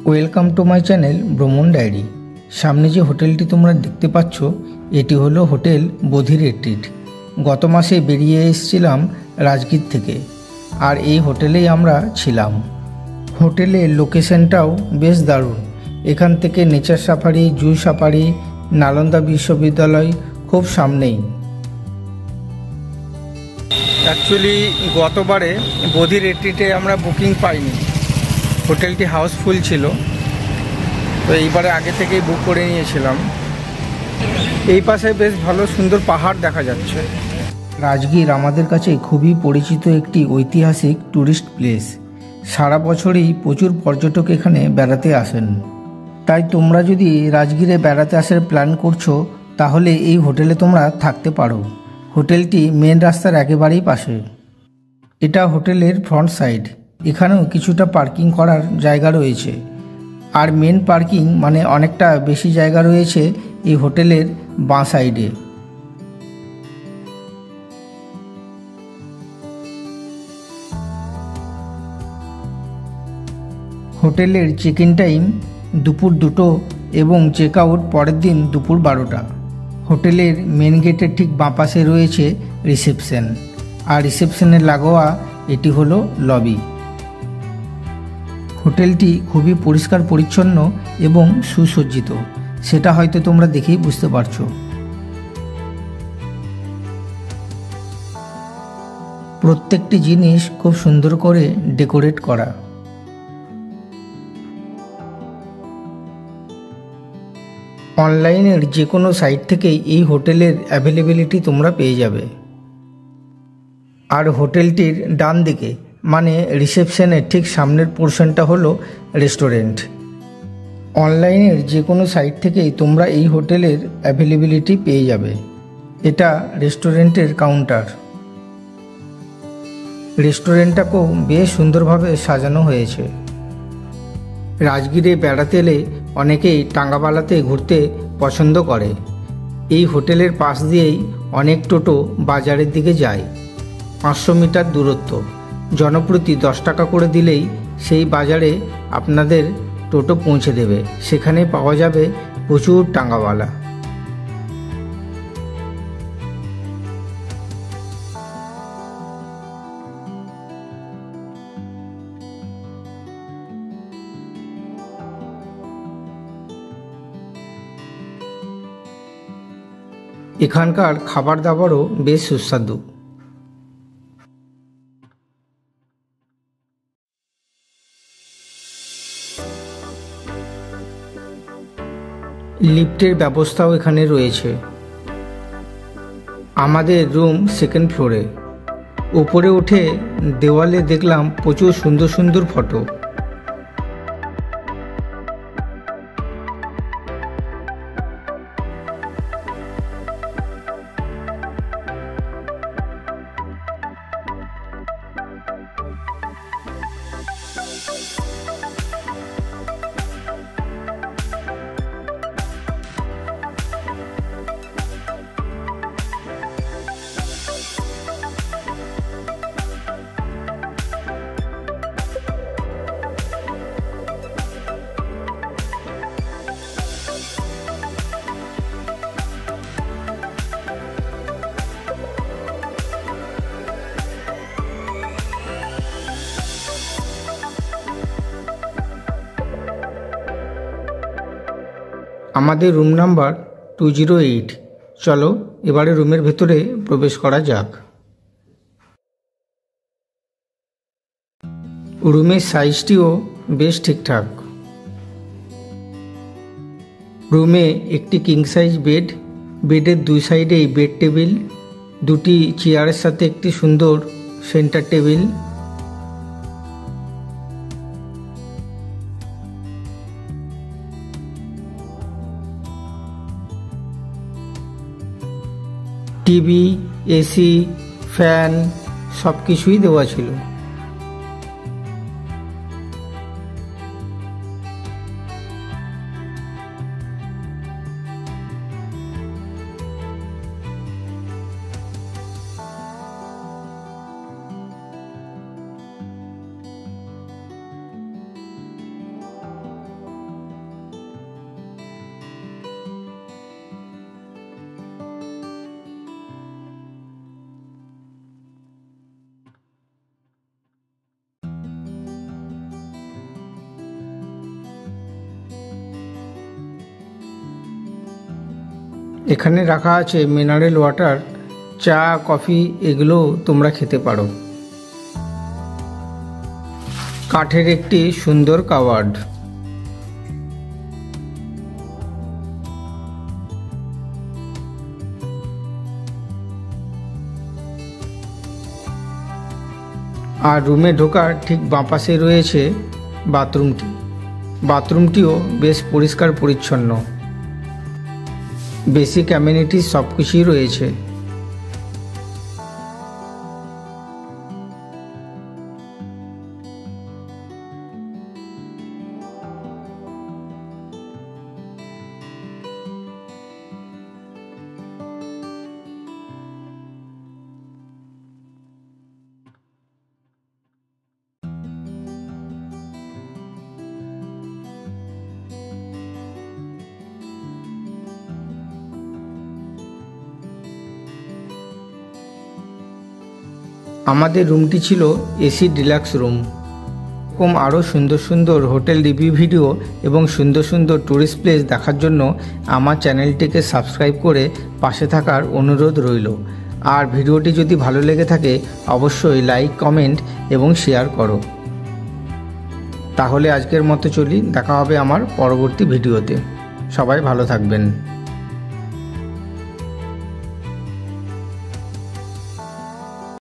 Welcome to my channel ভ্রমণ diary. সামনে যে হোটেলটি তোমরা দেখতে পাচ্ছ এটি হলো হোটেল বোধি রিট্রিট। গত মাসে বেরিয়ে এসেছিলাম রাজগীর থেকে, আর এই হোটেলেই আমরা ছিলাম। হোটেলের লোকেশনটাও বেশ দারুণ। এখান থেকে নেচার সাফারি, জু সাফারি, নালন্দা বিশ্ববিদ্যালয় খুব সামনেই। অ্যাকচুয়ালি গতবারে বোধি রিট্রিটে আমরা বুকিং পাইনি, হোটেলটি হাউসফুল ছিল, তো এইবারে আগে থেকেই বুক করে নিয়েছিলাম। এই পাশে বেশ ভালো সুন্দর পাহাড় দেখা যাচ্ছে। রাজগীর আমাদের কাছে খুবই পরিচিত একটি ঐতিহাসিক ট্যুরিস্ট প্লেস। সারা বছরই প্রচুর পর্যটক এখানে বেড়াতে আসেন। তাই তোমরা যদি রাজগীরে বেড়াতে আসার প্ল্যান করছো তাহলে এই হোটেলে তোমরা থাকতে পারো। হোটেলটি মেন রাস্তার একেবারেই পাশে। এটা হোটেলের ফ্রন্ট সাইড। এখানেও কিছুটা পার্কিং করার জায়গা রয়েছে, আর মেন পার্কিং মানে অনেকটা বেশি জায়গা রয়েছে এই হোটেলের বাঁ সাইডে। হোটেলের চেক ইন টাইম দুপুর 2টো এবং চেক আউট পরের দিন দুপুর 12টা। হোটেলের মেন গেটের ঠিক বাঁ পাশে রয়েছে রিসেপশন, আর রিসেপশনের লাগোয়া এটি হলো লবি। হোটেলটি খুবই পরিষ্কার পরিচ্ছন্ন এবং সুসজ্জিত, সেটা হয়তো তোমরা দেখেই বুঝতে পারছো। প্রত্যেকটি জিনিস খুব সুন্দর করে ডেকোরেট করা। অনলাইনের যে কোনো সাইট থেকেই এই হোটেলের অ্যাভেলেবিলিটি তোমরা পেয়ে যাবে। আর হোটেলটির ডান দিকে মানে রিসেপশনের ঠিক সামনের পোর্শনটা হলো রেস্টুরেন্ট। অনলাইনের যে কোনো সাইট থেকেই তোমরা এই হোটেলের অ্যাভেলেবিলিটি পেয়ে যাবে। এটা রেস্টুরেন্টের কাউন্টার। রেস্টুরেন্টটাকেও বেশ সুন্দরভাবে সাজানো হয়েছে। রাজগীরে বেড়াতে এলে অনেকেই টাঙ্গাবালাতে ঘুরতে পছন্দ করে। এই হোটেলের পাশ দিয়েই অনেক টোটো বাজারের দিকে যায়। 500 মিটার দূরত্ব, জনপ্রতি 10 টাকা করে দিলেই সেই বাজারে আপনাদের টোটো পৌঁছে দেবে। সেখানে পাওয়া যাবে প্রচুর টাঙ্গাওয়ালা। এখানকার খাবার দাবারও বেশ সুস্বাদু। লিফটের ব্যবস্থাও এখানে রয়েছে। আমাদের রুম সেকেন্ড ফ্লোরে। উপরে উঠে দেওয়ালে দেখলাম প্রচুর সুন্দর সুন্দর ফটো। আমাদের রুম নাম্বার 208। চলো এবারে রুমের ভেতরে প্রবেশ করা যাক। রুমের সাইজটিও বেশ ঠিকঠাক। রুমে একটি কিং সাইজ বেড, বেডের দুই সাইডেই বেড টেবিল, দুটি চেয়ারের সাথে একটি সুন্দর centre table. TV, AC, fan সব কিছুই দেওয়া ছিল। এখানে রাখা আছে মিনারেল ওয়াটার, চা, কফি এগুলো তোমরা খেতে পারো। কাঠের একটি সুন্দর কাওয়ার্ড। আর রুমে ঢোকার ঠিক বাঁ পাশে রয়েছে বাথরুমটিও বেশ পরিষ্কার পরিচ্ছন্ন। বেসিক অ্যামেনিটিস সব কিছুই রয়েছে। আমাদের রুমটি ছিল এসি ডিলাক্স রুম। এরকম আরও সুন্দর সুন্দর হোটেল রিভিউ ভিডিও এবং সুন্দর সুন্দর ট্যুরিস্ট প্লেস দেখার জন্য আমার চ্যানেলটিকে সাবস্ক্রাইব করে পাশে থাকার অনুরোধ রইল। আর ভিডিওটি যদি ভালো লেগে থাকে অবশ্যই লাইক, কমেন্ট এবং শেয়ার করো। তাহলে আজকের মতো চলি, দেখা হবে আমার পরবর্তী ভিডিওতে। সবাই ভালো থাকবেন।